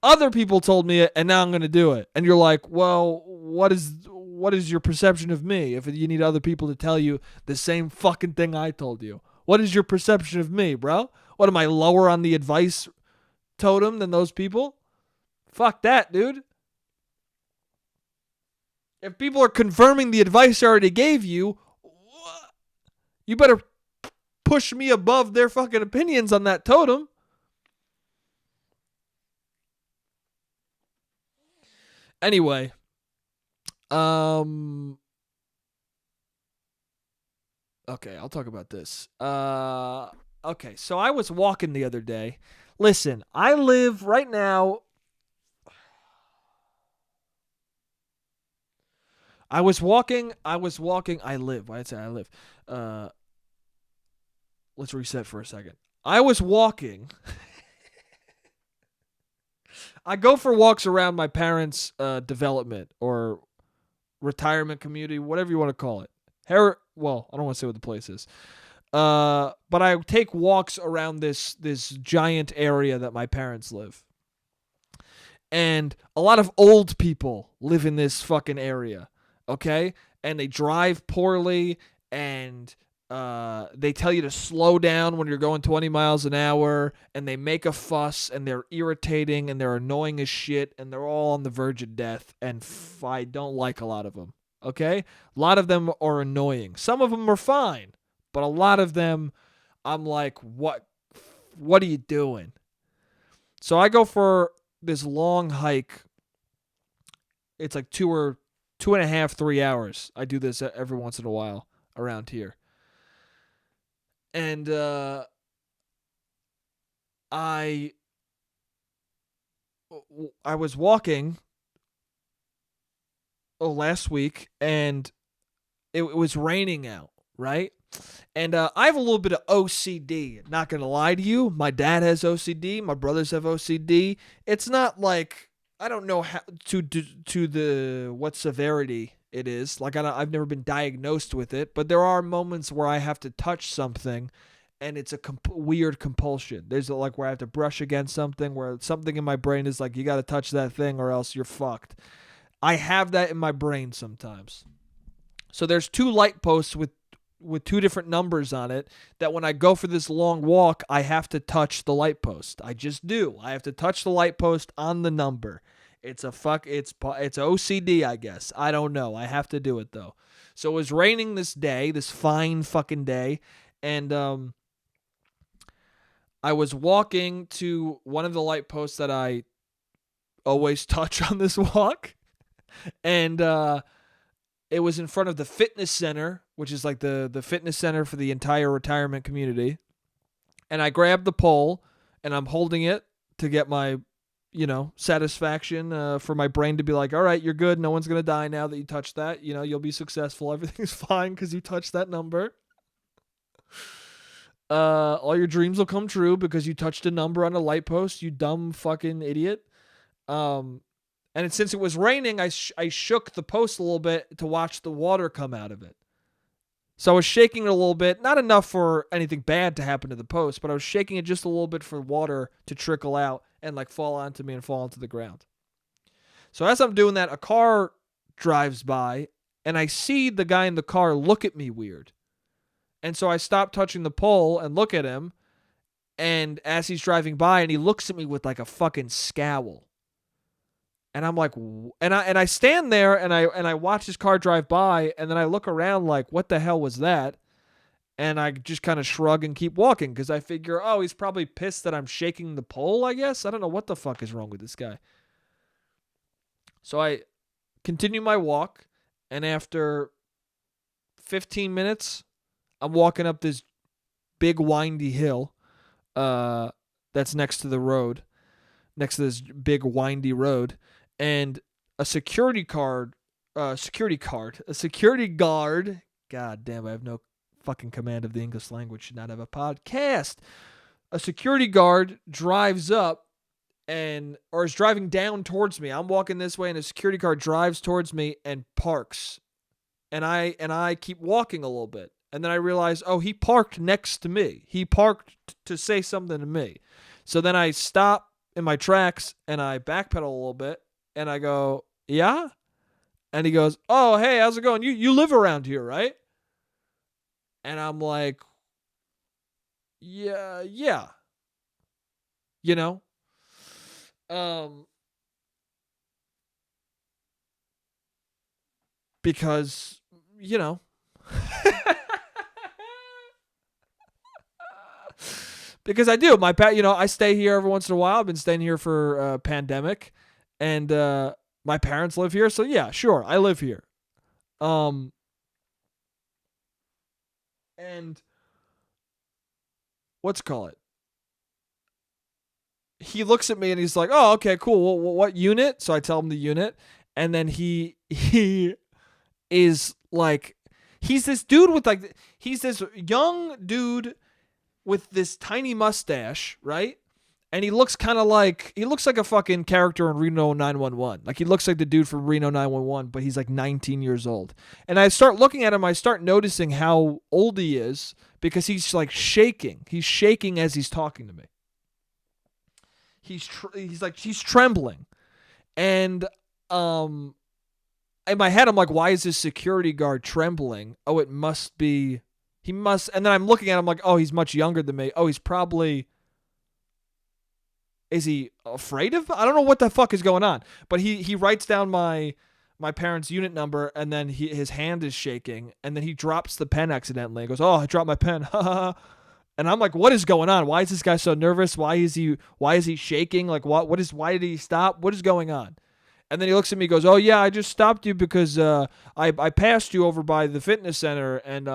Other people told me it and now I'm going to do it. And you're like, well, what is your perception of me if you need other people to tell you the same fucking thing I told you? What is your perception of me, bro? What, am I lower on the advice totem than those people? Fuck that, dude. If people are confirming the advice I already gave you, you better push me above their fucking opinions on that totem. Anyway, okay, I'll talk about this. Okay, so I was walking the other day. Listen, I live right now. I live. Why did I say I live? Let's reset for a second. I was walking. I go for walks around my parents' development or retirement community, whatever you want to call it. Well, I don't want to say what the place is. But I take walks around this giant area that my parents live. And a lot of old people live in this fucking area, okay? And they drive poorly, and they tell you to slow down when you're going 20 miles an hour, and they make a fuss, and they're irritating, and they're annoying as shit, and they're all on the verge of death, and I don't like a lot of them, okay? A lot of them are annoying. Some of them are fine, but a lot of them, I'm like, what are you doing? So I go for this long hike. It's like 2.5, 3 hours. I do this every once in a while around here. And I was walking last week, and it was raining out, right? And I have a little bit of OCD. Not going to lie to you. My dad has OCD. My brothers have OCD. It's not like, I don't know how to what severity it is. Like, I've never been diagnosed with it, but there are moments where I have to touch something and it's a weird compulsion. There's like where I have to brush against something, where something in my brain is like, you got to touch that thing or else you're fucked. I have that in my brain sometimes. So there's 2 light posts with 2 different numbers on it that when I go for this long walk, I have to touch the light post. I just do. I have to touch the light post on the number. It's OCD, I guess. I don't know. I have to do it though. So it was raining this day, this fine fucking day, and I was walking to one of the light posts that I always touch on this walk. And it was in front of the fitness center, which is like the fitness center for the entire retirement community. And I grabbed the pole, and I'm holding it to get my, satisfaction for my brain to be like, all right, you're good. No one's going to die now that you touched that. You'll be successful. Everything's fine because you touched that number. All your dreams will come true because you touched a number on a light post, you dumb fucking idiot. And since it was raining, I shook the post a little bit to watch the water come out of it. So I was shaking it a little bit, not enough for anything bad to happen to the post, but I was shaking it just a little bit for water to trickle out and like fall onto me and fall onto the ground. So as I'm doing that, a car drives by, and I see the guy in the car look at me weird. And so I stop touching the pole and look at him, and as he's driving by, and he looks at me with like a fucking scowl. And I'm like, and I stand there and I watch his car drive by, and then I look around like, what the hell was that? And I just kind of shrug and keep walking because I figure, oh, he's probably pissed that I'm shaking the pole, I guess. I don't know what the fuck is wrong with this guy. So I continue my walk, and after 15 minutes, I'm walking up this big windy hill that's next to the road, next to this big windy road. And a security guard, God damn, I have no fucking command of the English language, should not have a podcast. A security guard drives up or is driving down towards me. I'm walking this way, and a security guard drives towards me and parks. And I keep walking a little bit. And then I realize, oh, he parked next to me. He parked to say something to me. So then I stop in my tracks, and I backpedal a little bit. And I go, yeah? And he goes, oh, hey, how's it going? You live around here, right? And I'm like, yeah. Because, because I do. I stay here every once in a while. I've been staying here for pandemic. And my parents live here, so yeah, sure, I live here. And what's it? He looks at me and he's like, "Oh, okay, cool. Well, what unit?" So I tell him the unit, and then he is like, he's this dude with like, he's this young dude with this tiny mustache, right? And he looks like a fucking character in Reno 911. Like, he looks like the dude from Reno 911, but he's like 19 years old. And I start looking at him, I start noticing how old he is because he's like shaking. He's shaking as he's talking to me. He's trembling. And in my head, I'm like, why is this security guard trembling? Oh, it must be, and then I'm looking at him like, oh, he's much younger than me. Oh, he's probably, is he afraid of? I don't know what the fuck is going on. But he writes down my parents' unit number, and then his hand is shaking, and then he drops the pen accidentally. He goes, oh, I dropped my pen. And I'm like, what is going on? Why is this guy so nervous? Why is he shaking? Like, why did he stop? What is going on? And then he looks at me and goes, oh yeah, I just stopped you because I passed you over by the fitness center, and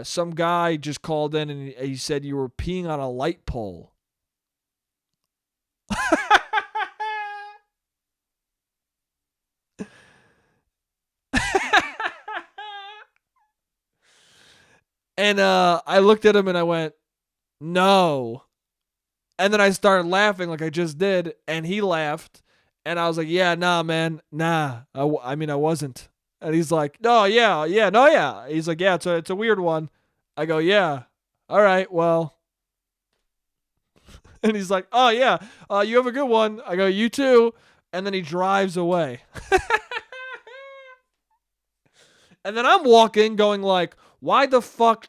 some guy just called in and he said you were peeing on a light pole. And I looked at him and I went, no. And then I started laughing like I just did, and he laughed, and I was like, yeah, nah, man, nah. I mean, I wasn't. And he's like, no, yeah. He's like, yeah, it's a weird one. I go, yeah, all right, well. And he's like, oh, yeah, you have a good one. I go, you too. And then he drives away. And then I'm walking going like, why the fuck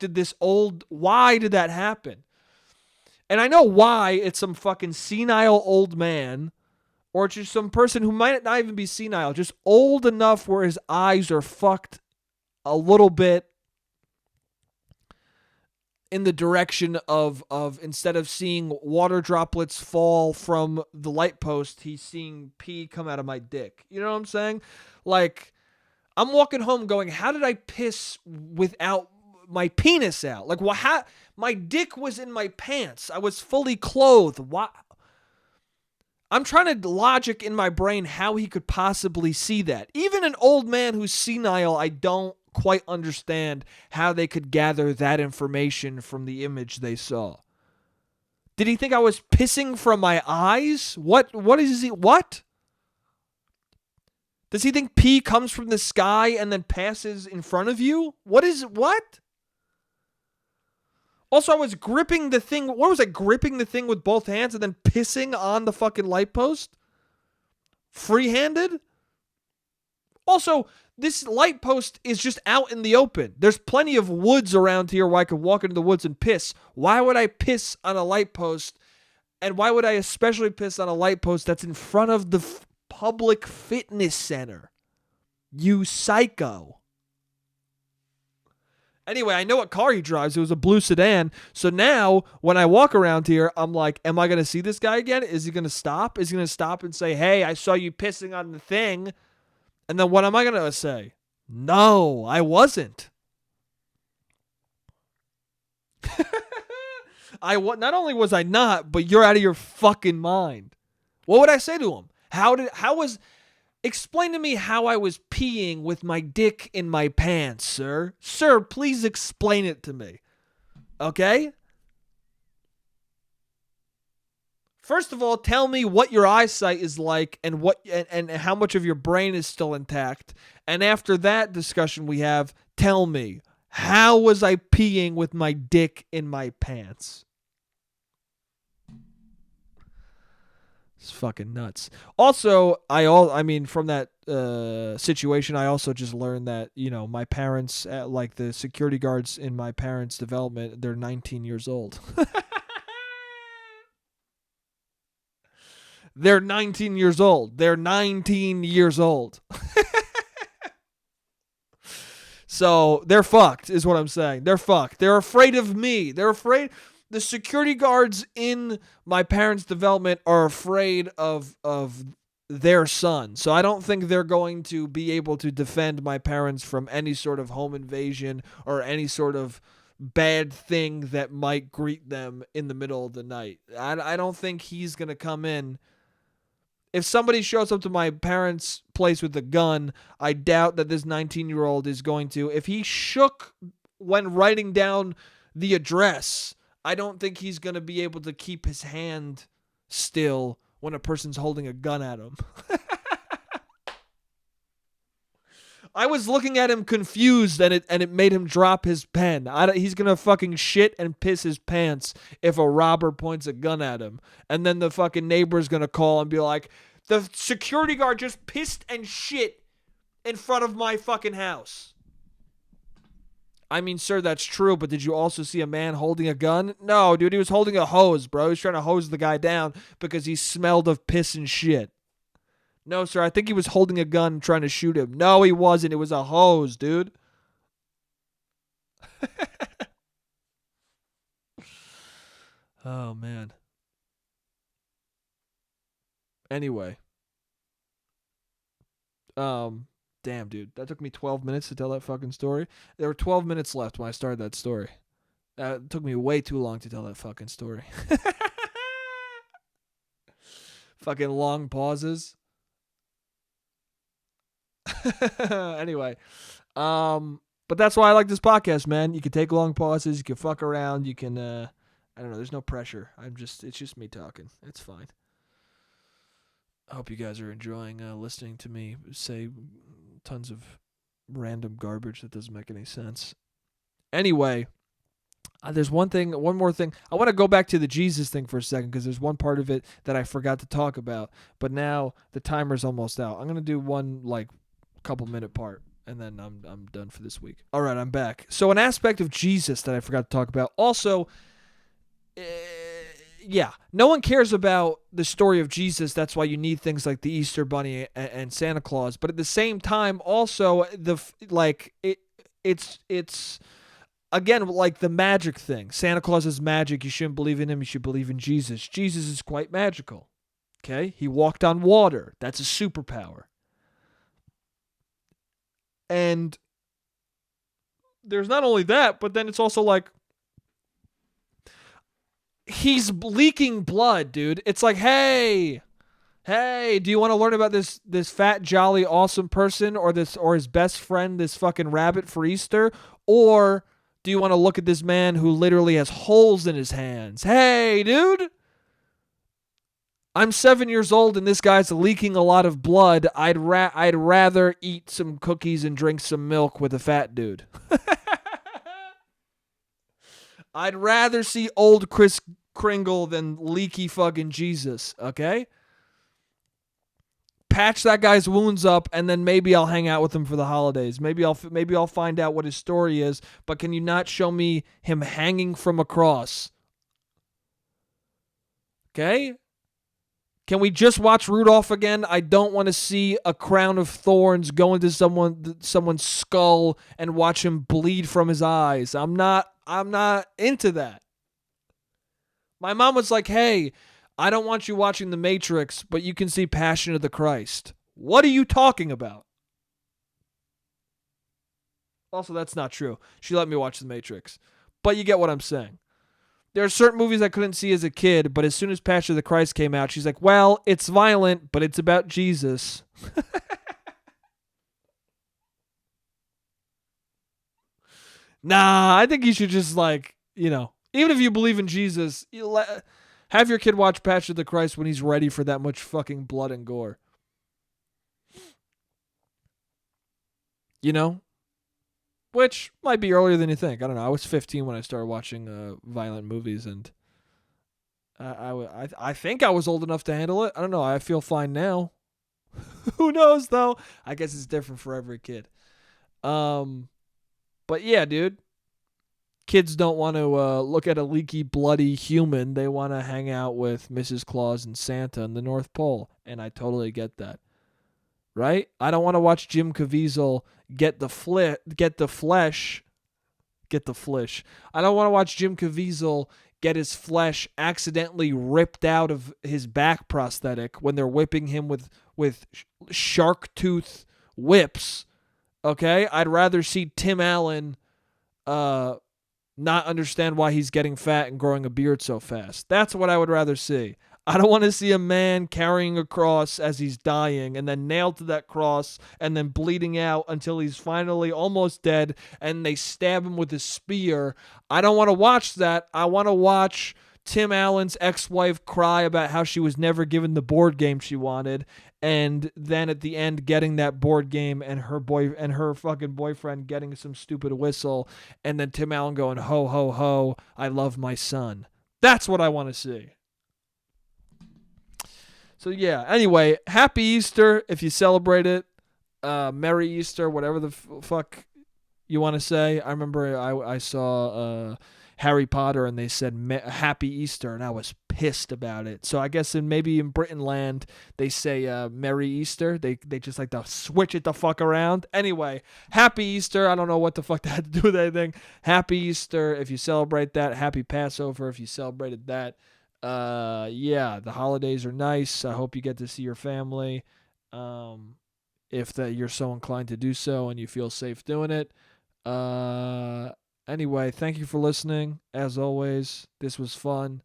why did that happen? And I know why. It's some fucking senile old man, or it's just some person who might not even be senile, just old enough where his eyes are fucked a little bit in the direction of instead of seeing water droplets fall from the light post, he's seeing pee come out of my dick. You know what I'm saying? Like, I'm walking home going, how did I piss without my penis out? Like, how, my dick was in my pants. I was fully clothed. Why? I'm trying to logic in my brain how he could possibly see that. Even an old man who's senile, I don't quite understand how they could gather that information from the image they saw. Did he think I was pissing from my eyes? What is he? What? Does he think pee comes from the sky and then passes in front of you? What? Also, I was gripping the thing. What was I gripping the thing with both hands and then pissing on the fucking light post? Free-handed? Also, this light post is just out in the open. There's plenty of woods around here where I could walk into the woods and piss. Why would I piss on a light post? And why would I especially piss on a light post that's in front of the public fitness center? You psycho. Anyway, I know what car he drives. It was a blue sedan. So now, when I walk around here, I'm like, am I going to see this guy again? Is he going to stop? Is he going to stop and say, hey, I saw you pissing on the thing? And then what am I going to say? No, I wasn't. Not only was I not, but you're out of your fucking mind. What would I say to him? Explain to me how I was peeing with my dick in my pants, sir. Sir, please explain it to me. Okay? First of all, tell me what your eyesight is like and and how much of your brain is still intact. And after that discussion we have, tell me, how was I peeing with my dick in my pants? It's fucking nuts. Also, I mean, from that situation, I also just learned that, my parents, like the security guards in my parents' development, they're 19 years old. They're 19 years old. They're 19 years old. So they're fucked, is what I'm saying. They're fucked. They're afraid of me. They're afraid. The security guards in my parents' development are afraid of their son. So I don't think they're going to be able to defend my parents from any sort of home invasion or any sort of bad thing that might greet them in the middle of the night. I don't think he's going to come in. If somebody shows up to my parents' place with a gun, I doubt that this 19-year-old is going to. If he shook when writing down the address, I don't think he's going to be able to keep his hand still when a person's holding a gun at him. I was looking at him confused, and it made him drop his pen. He's going to fucking shit and piss his pants if a robber points a gun at him. And then the fucking neighbor's going to call and be like, the security guard just pissed and shit in front of my fucking house. I mean, sir, that's true, but did you also see a man holding a gun? No, dude, he was holding a hose, bro. He was trying to hose the guy down because he smelled of piss and shit. No, sir, I think he was holding a gun trying to shoot him. No, he wasn't. It was a hose, dude. Oh, man. Anyway. Damn, dude. That took me 12 minutes to tell that fucking story. There were 12 minutes left when I started that story. It took me way too long to tell that fucking story. Fucking long pauses. Anyway. But that's why I like this podcast, man. You can take long pauses. You can fuck around. You can, I don't know. There's no pressure. It's just me talking. It's fine. I hope you guys are enjoying listening to me say tons of random garbage that doesn't make any sense. Anyway, there's one more thing. I want to go back to the Jesus thing for a second because there's one part of it that I forgot to talk about. But now the timer's almost out. I'm gonna do one couple minute part, and then I'm done for this week. All right, I'm back. So an aspect of Jesus that I forgot to talk about. Also, yeah, no one cares about the story of Jesus. That's why you need things like the Easter Bunny and Santa Claus. But at the same time, also it's again, like the magic thing. Santa Claus is magic. You shouldn't believe in him. You should believe in Jesus. Jesus is quite magical. Okay? He walked on water. That's a superpower. And there's not only that, but then it's also like he's leaking blood, dude. It's like, hey, do you want to learn about this fat, jolly, awesome person or his best friend, this fucking rabbit for Easter? Or do you want to look at this man who literally has holes in his hands? Hey, dude. I'm 7 years old and this guy's leaking a lot of blood. I'd rather eat some cookies and drink some milk with a fat dude. I'd rather see old Kris Kringle than leaky fucking Jesus, okay? Patch that guy's wounds up, and then maybe I'll hang out with him for the holidays. Maybe I'll find out what his story is, but can you not show me him hanging from a cross? Okay? Can we just watch Rudolph again? I don't want to see a crown of thorns go into someone's skull and watch him bleed from his eyes. I'm not into that. My mom was like, hey, I don't want you watching The Matrix, but you can see Passion of the Christ. What are you talking about? Also, that's not true. She let me watch The Matrix. But you get what I'm saying. There are certain movies I couldn't see as a kid, but as soon as Passion of the Christ came out, she's like, well, it's violent, but it's about Jesus. Nah, I think you should just even if you believe in Jesus, have your kid watch Passion of the Christ when he's ready for that much fucking blood and gore. Which might be earlier than you think. I don't know. I was 15 when I started watching violent movies, and I think I was old enough to handle it. I don't know. I feel fine now. Who knows, though? I guess it's different for every kid. But yeah, dude. Kids don't want to look at a leaky, bloody human. They want to hang out with Mrs. Claus and Santa in the North Pole, and I totally get that. Right? I don't want to watch Jim Caviezel get the flesh. I don't want to watch Jim Caviezel get his flesh accidentally ripped out of his back prosthetic when they're whipping him with shark tooth whips. Okay? I'd rather see Tim Allen not understand why he's getting fat and growing a beard so fast. That's what I would rather see. I don't want to see a man carrying a cross as he's dying and then nailed to that cross and then bleeding out until he's finally almost dead and they stab him with a spear. I don't want to watch that. I want to watch Tim Allen's ex-wife cry about how she was never given the board game she wanted, and then at the end getting that board game and her fucking boyfriend getting some stupid whistle, and then Tim Allen going, ho, ho, ho, I love my son. That's what I want to see. So yeah, anyway, happy Easter if you celebrate it. Merry Easter, whatever the fuck you want to say. I remember I saw Harry Potter and they said Happy Easter, and I was pissed about it. So I guess maybe in Britain land they say Merry Easter. They just like to switch it the fuck around. Anyway, Happy Easter. I don't know what the fuck that had to do with anything. Happy Easter if you celebrate that. Happy Passover if you celebrated that. Yeah, the holidays are nice. I hope you get to see your family. If you're so inclined to do so and you feel safe doing it. Anyway, thank you for listening. As always, this was fun.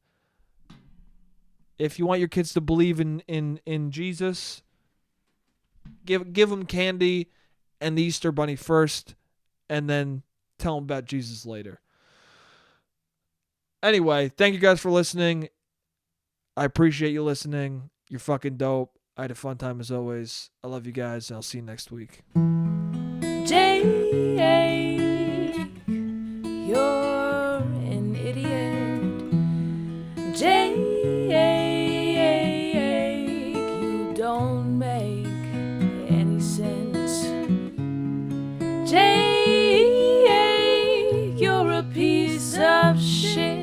If you want your kids to believe in Jesus, give them candy and the Easter Bunny first, and then tell them about Jesus later. Anyway, thank you guys for listening. I appreciate you listening. You're fucking dope. I had a fun time as always. I love you guys, and I'll see you next week. Jake, you're an idiot. Jake, you don't make any sense. Jake, you're a piece of shit.